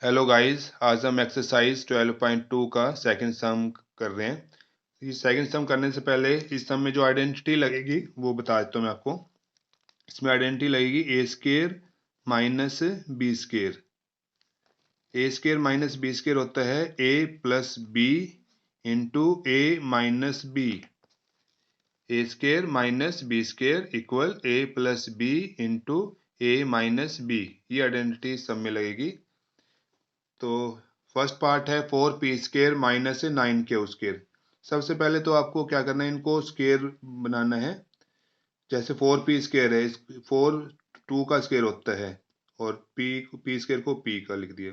Hello guys, आज हम exercise 12.2 का सेकंड सम कर रहे हैं। ये सेकंड सम करने से पहले इस सम में जो आइडेंटिटी लगेगी वो बता देता हूँ मैं आपको। इसमें आइडेंटिटी लगेगी A square minus B square. A square minus B square होता है A plus B into A minus B. A square minus B square equal A plus B into A minus B. ये identity sum में लगेगी। तो first part है 4p square minus 9q square. सबसे पहले तो आपको क्या करना है, इनको स्केयर बनाना है। जैसे 4p स्केयर है, 4 2 का स्केयर होता है और p स्केयर को p का लिख दिए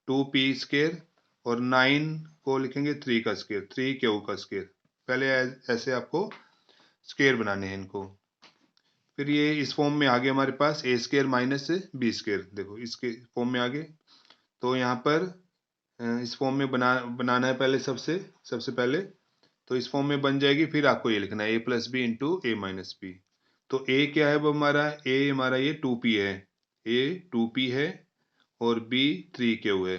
2p स्केयर, और 9 को लिखेंगे 3 का स्केयर 3q का स्केयर। पहले ऐसे आपको स्केयर बनाने हैं इनको। फिर ये इस फॉर्म में आ गए हमारे पास ए स्केयर माइनस बी स्केयर। देखो इसके फॉर्म में आ गए। तो यहाँ पर इस फॉर्म में बनाना है पहले सबसे सबसे पहले। तो इस फॉर्म में बन जाएगी, फिर आपको ये लिखना है A plus B into A minus b. तो ए क्या है वो हमारा, ए हमारा ये 2p है, ए 2p है और बी 3q है।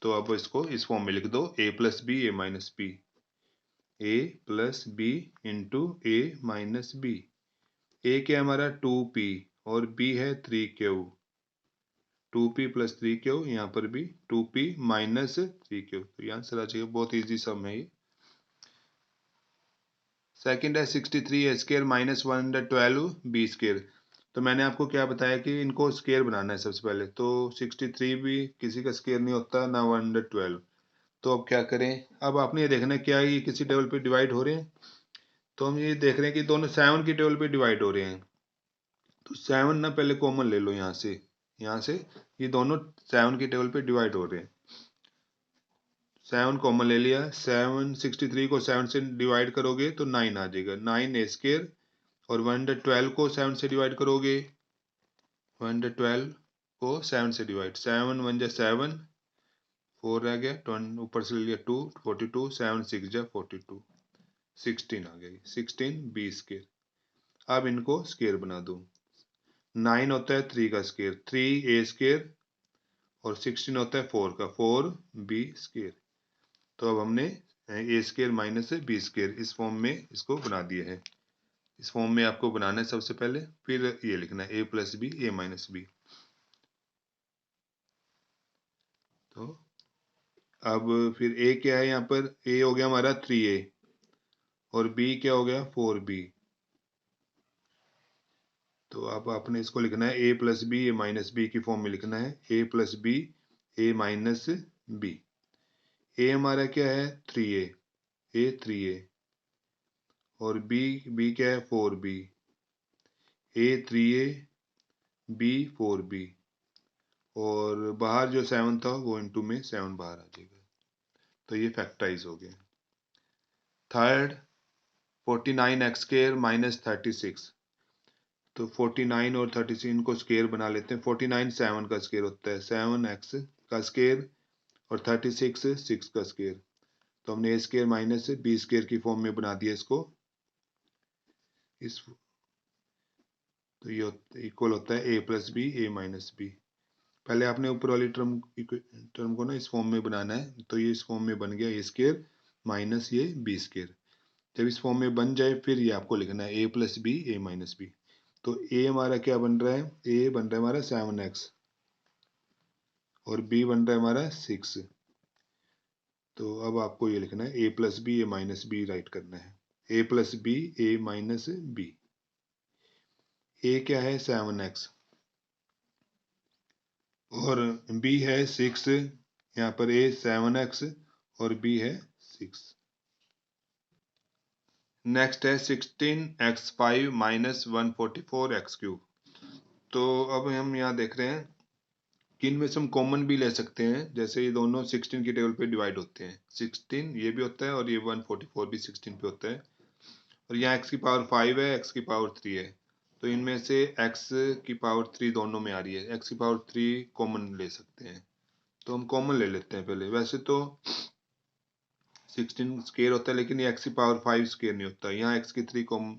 तो अब इसको इस फॉर्म में लिख दो ए plus B A minus B. A plus B into A minus B. ए क्या है हमारा 2p और बी है 3q। 2p प्लस 3q, यहाँ पर भी 2p माइनस 3q। तो ये आंसर आ जाएगा। बहुत इजी सम है ये। सेकंड है 63 ए स्केयर माइनस 112 बी स्केयर। तो मैंने आपको क्या बताया कि इनको स्केयर बनाना है सबसे पहले। तो 63 भी किसी का स्केयर नहीं होता, ना 112। तो अब क्या करें, अब आपने ये देखना है क्या ये किसी टेबल पे डिवाइड हो रहे हैं। तो हम ये देख रहे हैं कि दोनों 7 की टेबल पे डिवाइड हो रहे हैं। तो 7 ना पहले कॉमन ले लो यहाँ से ये दोनों 7 की टेबल पे डिवाइड हो रहे हैं। 7 कॉमन ले लिया। 63 को 7 से डिवाइड करोगे तो 9 आ जाएगा, 9 ए स्केयर। और 112 को 7 से डिवाइड करोगे, 112 को 7 से डिवाइड, 7 1 जा 7, 4 रह गया, ऊपर से ले लिया 2, 42, 7 6 जा 42, 16 आ गया, 16 बी स्केयर। अब इनको स्केयर बना दो। 9 होता है 3 का स्केयर, 3 ए स्केयर, और 16 होता है 4 का, 4 बी स्केयर। तो अब हमने ए स्केयर माइनस बी स्केयर इस फॉर्म में इसको बना दिया है। इस फॉर्म में आपको बनाना है सबसे पहले, फिर ये लिखना है A plus B A minus b. तो अब फिर ए क्या है, यहाँ पर ए हो गया हमारा 3a और बी क्या हो गया 4b। तो अब आपने इसको लिखना है A plus B A minus B की फॉर्म में लिखना है, A plus B A minus B. A हमारा क्या है 3a, ए 3a, और बी क्या है 4b, ए 3a बी 4b, और बाहर जो 7 था वो इनटू में 7 बाहर आ जाएगा। तो ये फैक्टराइज हो गया। Third 49 x square minus 36। तो 49 और 36 इनको स्केयर बना लेते हैं। 49 7 का स्केयर होता है, 7x का स्केयर, और 36 6 का स्केयर। तो हमने ए स्केयर माइनस बी स्केयर की फॉर्म में बना दिया इसको। इस तो ये इक्वल होता है A plus B A minus B. पहले आपने ऊपर वाली टर्म को ना इस फॉर्म में बनाना है। तो ये इस फॉर्म में बन गया ए स्केयर माइनस ये बी स्केयर। जब इस फॉर्म में बन जाए फिर ये आपको लिखना है A plus B A minus b. तो ए हमारा क्या बन रहा है, ए बन रहा है हमारा 7x, और बी बन रहा है हमारा 6। तो अब आपको ये लिखना है A plus B A minus B right करना है, A plus B A minus B. ए क्या है 7x और बी है 6। यहाँ पर ए 7x और बी है 6। नेक्स्ट है 16x5 माइनस 144x3। तो अब हम यहाँ देख रहे हैं कि इनमें से हम कॉमन भी ले सकते हैं। जैसे ये दोनों 16 की टेबल पे डिवाइड होते हैं, 16 ये भी होता है और ये 144 भी 16 पे होता है। और यहाँ x की पावर 5 है, x की पावर 3 है। तो इनमें से x की पावर 3 दोनों में आ रही है, x की पावर 3 कॉमन ले सकते हैं। तो हम कॉमन ले लेते हैं पहले। वैसे तो 16 स्केयर होता है, लेकिन ये x की पावर 5 स्केयर नहीं होता। यहाँ x की 3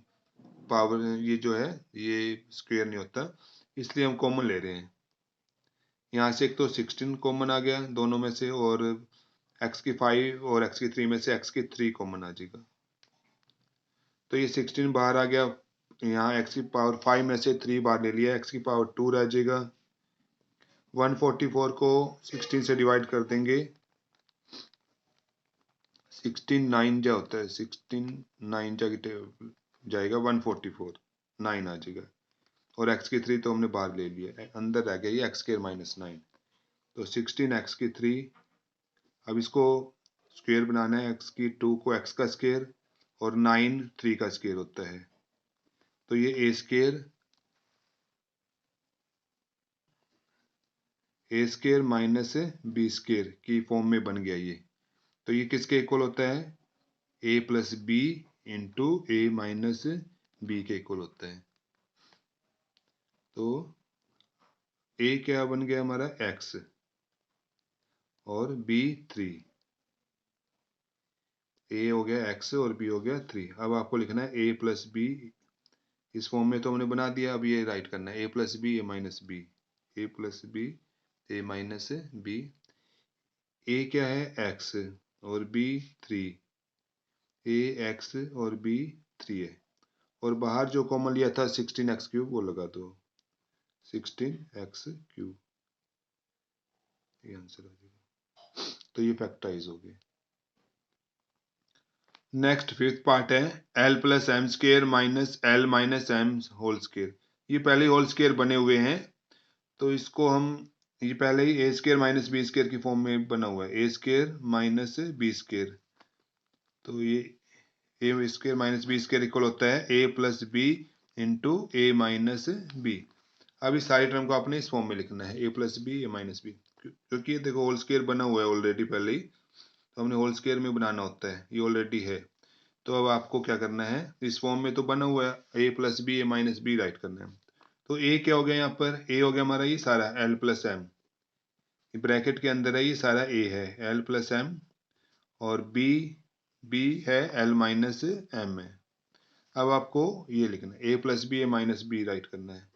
पावर ये जो है ये स्क्वेयर नहीं होता, इसलिए हम कॉमन ले रहे हैं। यहाँ से एक तो 16 कॉमन आ गया दोनों में से, और x की 5 और x की 3 में से x की 3 कॉमन आ जाएगा। तो ये 16 बाहर आ गया, यहाँ x की पावर 5 में से 3 बाहर ले लिया, x की पावर 2 रह जाएगा। 144 को 16 से डिवाइड कर देंगे, 16 9 जा होता है, 16 9 जा जाएगा 144, 9 आ जाएगा, और x की 3 तो हमने बाहर ले लिया, अंदर रह गया ये x² माइनस 9। तो 16 x की 3, अब इसको स्क्वायर बनाना है, x की 2 को x का स्क्वायर और 9 3 का स्क्वायर होता है, तो ये a square minus b square की फॉर्म में बन गया ये। तो ये किसके इक्वल होता है, a plus B into A minus B के इक्वल होता है। तो a क्या बन गया हमारा x और b 3, a हो गया x और b हो गया 3। अब आपको लिखना है a प्लस बी, इस फॉर्म में तो हमने बना दिया, अब ये राइट करना है a plus B A minus B, a plus B A minus b. a क्या है x और b 3, a x और b 3 है, और बाहर जो कॉमन लिया था 16x³ वो लगा दो, 16x³, ये आंसर आ जाएगा। तो ये फैक्टराइज हो गए। नेक्स्ट फिफ्थ पार्ट है l plus m square minus l minus m whole square. ये पहले होल स्क्र बने हुए हैं, तो इसको हम, ये पहले ही A square minus B square की फॉर्म में बना हुआ है, A square minus B square. तो ये A square minus B square equal होता है A plus B into A minus B. अब इस सारी टर्म को आपने इस फॉर्म में लिखना है, A plus B A minus B, क्योंकि देखो होल स्क्र बना हुआ है ऑलरेडी पहले ही, तो हमने होल स्क्र में बनाना होता है, ये ऑलरेडी है। तो अब आपको क्या करना है, इस फॉर्म में तो बना हुआ है, A plus B A minus B right करना है। तो ए क्या हो गया यहाँ पर, ए हो गया हमारा ये सारा एल प्लस एम, ब्रैकेट के अंदर है ये सारा ए है एल प्लस एम, और बी बी है एल माइनस एम है। अब आपको ये लिखना है A plus B A minus B right करना है,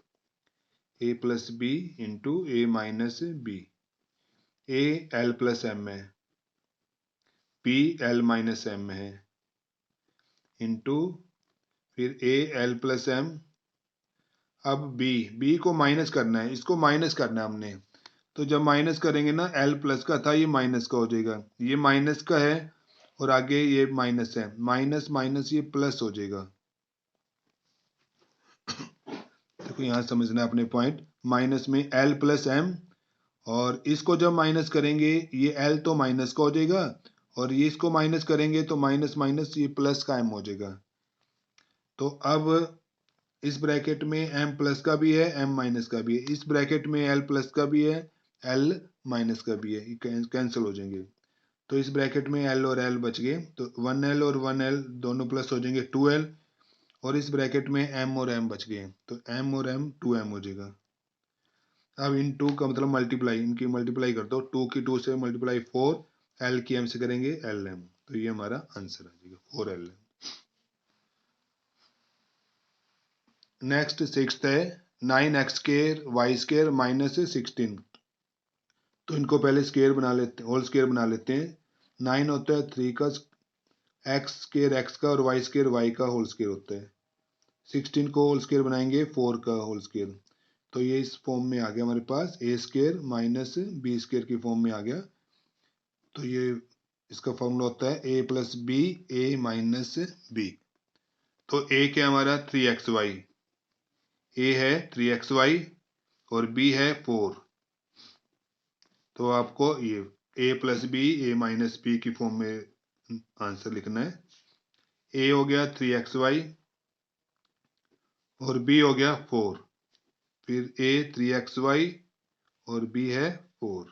A plus B into A minus B. A L plus M है, बी एल माइनस एम है, इंटू फिर ए एल प्लस एम। अब बी को माइनस करना है, इसको माइनस करना है हमने, तो जब माइनस करेंगे ना, एल प्लस का था ये माइनस का हो जाएगा, ये माइनस का है और आगे ये माइनस है, माइनस माइनस ये प्लस हो जाएगा। देखो यहाँ समझना है अपने पॉइंट, माइनस में एल प्लस एम, और इसको जब माइनस करेंगे ये एल तो माइनस का हो जाएगा, और ये इसको माइनस करेंगे तो माइनस माइनस ये प्लस का एम हो जाएगा। तो अब इस ब्रैकेट में एम प्लस का भी है एम माइनस का भी है, इस ब्रैकेट में एल प्लस का भी है एल माइनस का भी है, ये कैंसिल हो जाएंगे। तो इस ब्रैकेट में एल और एल बच गए, तो 1l और 1l दोनों प्लस हो जाएंगे 2l, और इस ब्रैकेट में m और m बच गए, तो m और m 2m हो जाएगा। अब इन 2 का मतलब मल्टीप्लाई, इनकी मल्टीप्लाई कर दो, 2 की 2 से मल्टीप्लाई 4, l की m से करेंगे lm, तो ये हमारा आंसर आ जाएगा 4lm। नेक्स्ट सिक्स्थ है 9x² y² माइनस 16। तो इनको पहले स्क्वायर बना लेते हैं, होल स्क्वायर बना लेते हैं। 9 होता है 3 का x² x का और y² y का होल स्क्वायर होता है। 16 को होल स्क्वायर बनाएंगे 4 का होल स्क्वायर, तो ये इस फॉर्म में आ गया हमारे पास, a² माइनस b² की फॉर्म में आ गया। तो ये इसका फॉर्मूला होता है a plus B A minus b. तो a क्या हमारा 3xy, a है 3xy और b है 4। तो आपको ये a plus B A minus B की फॉर्म में आंसर लिखना है। a हो गया 3xy और b हो गया 4, फिर a 3xy और b है 4,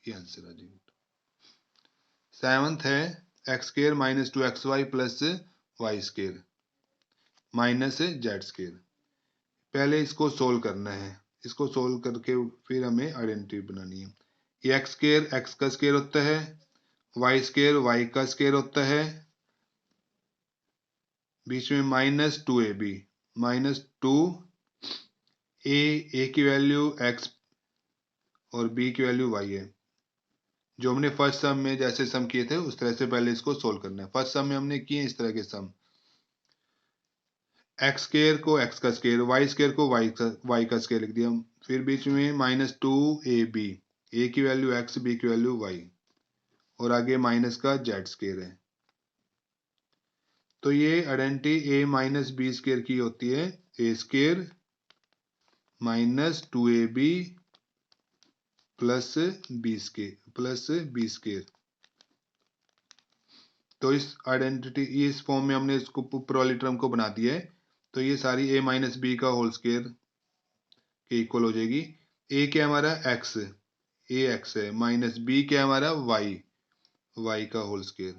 ये आंसर आ जाएगा। सेवंथ है x² minus 2xy plus y² minus z²। पहले इसको सोल्व करना है, इसको सोल्व करके फिर हमें आइडेंटिटी बनानी है। ये x² x का स्क्वायर होता है, y² y का स्क्वायर होता है, बीच में माइनस 2ab, माइनस 2 a की वैल्यू x और बी की वैल्यू वाई है। जो हमने फर्स्ट सम में जैसे सम किए थे उस तरह से पहले इसको सोल्व करना है। फर्स्ट सम में हमने किए इस तरह के सम, एक्स स्केयर को एक्स का स्केयर, वाई स्केयर को वाई का स्केयर लिख दिया। फिर बीच में -2ab, ए की वैल्यू एक्स, बी की वैल्यू वाई, और आगे माइनस का जेड स्केयर है। तो ये identity A minus B square की होती है, A square -2ab plus B square. तो इस आइडेंटिटी, इस फॉर्म में हमने इसको ऊपर वाली टर्म को बना दिया है। तो ये सारी a माइनस बी का होल स्केयर के इक्वल हो जाएगी। a क्या हमारा x, a x है, माइनस b क्या हमारा y का होल स्केयर।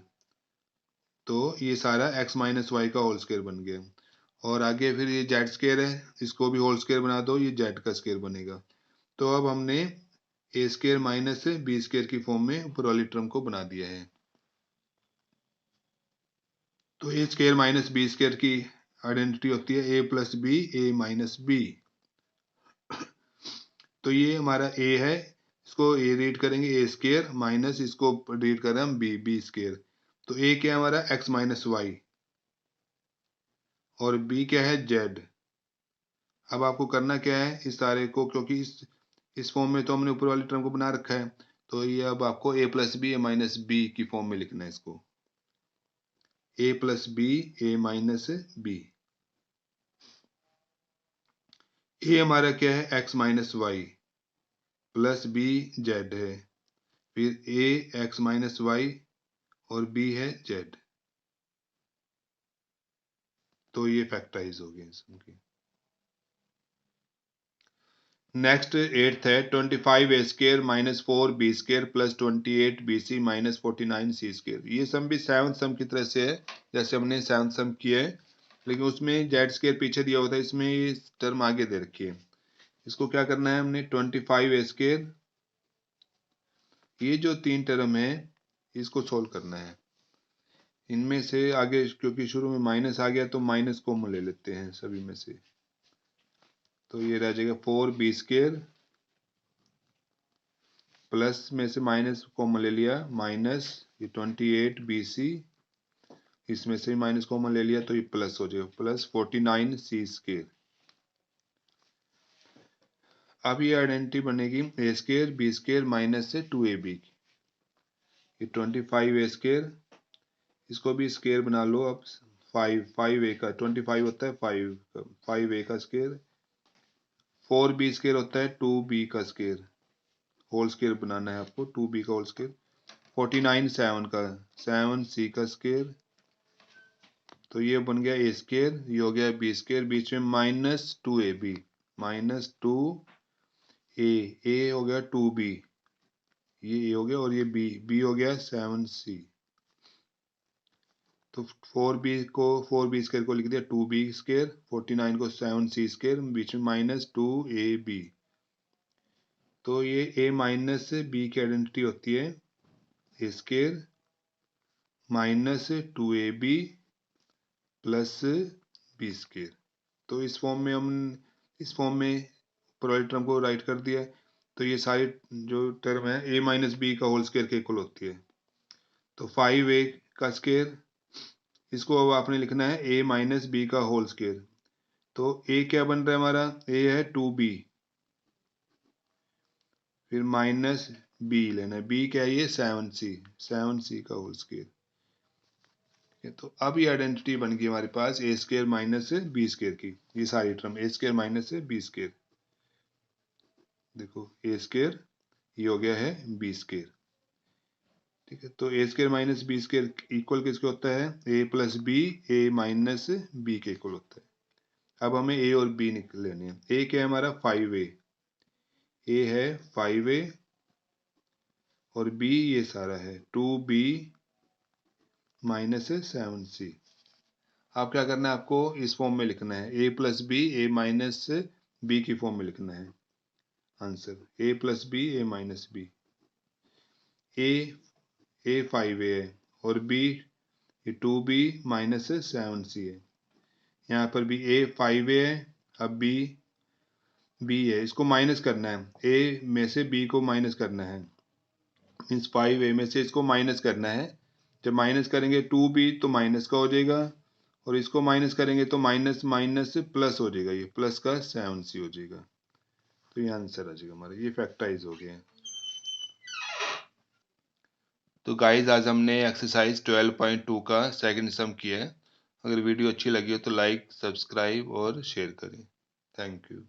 तो ये सारा x माइनस वाई का होल स्केयर बन गया। और आगे फिर ये जेड स्केयर है, इसको भी होल स्केयर बना दो, ये जेड का स्केयर बनेगा। तो अब हमने ए स्केयर माइनस बी स्केयर की फॉर्म में ऊपर वाली टर्म को बना दिया है। तो A square minus B square की आइडेंटिटी होती है A plus B, A minus b. तो ये हमारा ए है, इसको ए रीड करेंगे ए स्केयर, माइनस इसको रीड कर रहे हैं हम बी स्केयर। तो ए क्या है हमारा एक्स माइनस वाई, और बी क्या है जेड। अब आपको करना क्या है इस सारे को, क्योंकि इस फॉर्म में तो हमने ऊपर वाली टर्म को बना रखा है, तो ये अब आपको a plus B, A minus B की फॉर्म में लिखना है इसको, a plus B, A minus B. A हमारा क्या है x minus y, plus b z है, फिर ए एक्स माइनस वाई और बी है जेड। तो ये फैक्टराइज हो गया इसकी। नेक्स्ट एट्थ है 25 A square -4 B square plus 28 B C -49 C square. ये सम भी सेवंथ सम की तरह से है जैसे हमने सेवंथ सम किया है, लेकिन उसमें जेड स्केयर पीछे दिया होता है, इसमें ये टर्म आगे दे रखी है। इसको क्या करना है हमने 25 ए स्केयर, ये जो तीन टर्म है इसको सोल्व करना है। इनमें से आगे क्योंकि शुरू में माइनस आ गया तो माइनस कॉमन ले लेते हैं सभी में से। तो ये रह जाएगा 4 बी स्केयर, प्लस में से माइनस कॉमन ले लिया, माइनस ये 28 बी सी, इसमें से माइनस कॉमन ले लिया तो ये प्लस हो जाएगा, प्लस 49 सी स्केयर। अब ये आइडेंटिटी बनेगी ए स्केयर बी स्केयर माइनस से 2ab की। ये 25 ए स्केयर, इसको भी स्केयर बना लो अब, 5 ए का 25 होता है 5 ए का स्केयर, 4 बी स्केयर होता है 2 बी का स्केयर, होल स्केयर बनाना है आपको 2 बी का होल स्केयर, 49 7 का 7 सी का स्केयर। तो ये बन गया ए स्केयर, ये हो गया बी स्केयर, बीच में -2ab, -2a हो गया 2b, ये ए हो गया, और ये बी हो गया 7c। तो 4b स्केयर को लिख दिया 2b स्केयर, 49 को 7c स्केयर, बीच में -2ab। तो ये a माइनस बी की आइडेंटिटी होती है A square -2ab plus B square. तो इस फॉर्म में ऊपर वाली टर्म को राइट कर दिया है। तो ये सारी जो टर्म है a माइनस बी का होल स्केयर के इक्वल होती है। तो 5a का स्केयर, इसको अब आपने लिखना है a माइनस बी का होल स्केयर। तो a क्या बन रहा है हमारा, a है 2b, फिर माइनस b लेना है, b क्या है ये 7c का होल स्केयर। तो अब ये आइडेंटिटी बन गई हमारे पास ए स्केयर माइनस बी स्केयर की, ये सारी टर्म ए स्केयर माइनस बी स्केयर। देखो ए स्केयर ये हो गया है बी स्केयर, ठीक है। तो A square minus B square equal किसके होता है, A plus B, A minus B के इक्वल होता है। अब हमें ए और बी निकल लेने हैं। ए क्या है हमारा 5a, ए है 5a, और बी ये सारा है 2b माइनस 7c। अब क्या करना है आपको इस फॉर्म में लिखना है, A plus B, A minus B की फॉर्म में लिखना है आंसर, ए प्लस बी, ए माइनस बी। ए 5a है और बी ये 2b माइनस 7c है। यहाँ पर भी ए 5a है, अब बी है, इसको माइनस करना है, ए में से बी को माइनस करना है, मीन्स 5 ए में से इसको माइनस करना है। जब माइनस करेंगे 2b तो माइनस का हो जाएगा, और इसको माइनस करेंगे तो माइनस माइनस प्लस हो जाएगा, ये प्लस का 7c हो जाएगा। तो ये आंसर आ जाएगा हमारा, ये फैक्टराइज हो गया। तो गाइज आज हमने एक्सरसाइज 12.2 का सेकंड सम किया है। अगर वीडियो अच्छी लगी हो तो लाइक, सब्सक्राइब और शेयर करें। Thank you.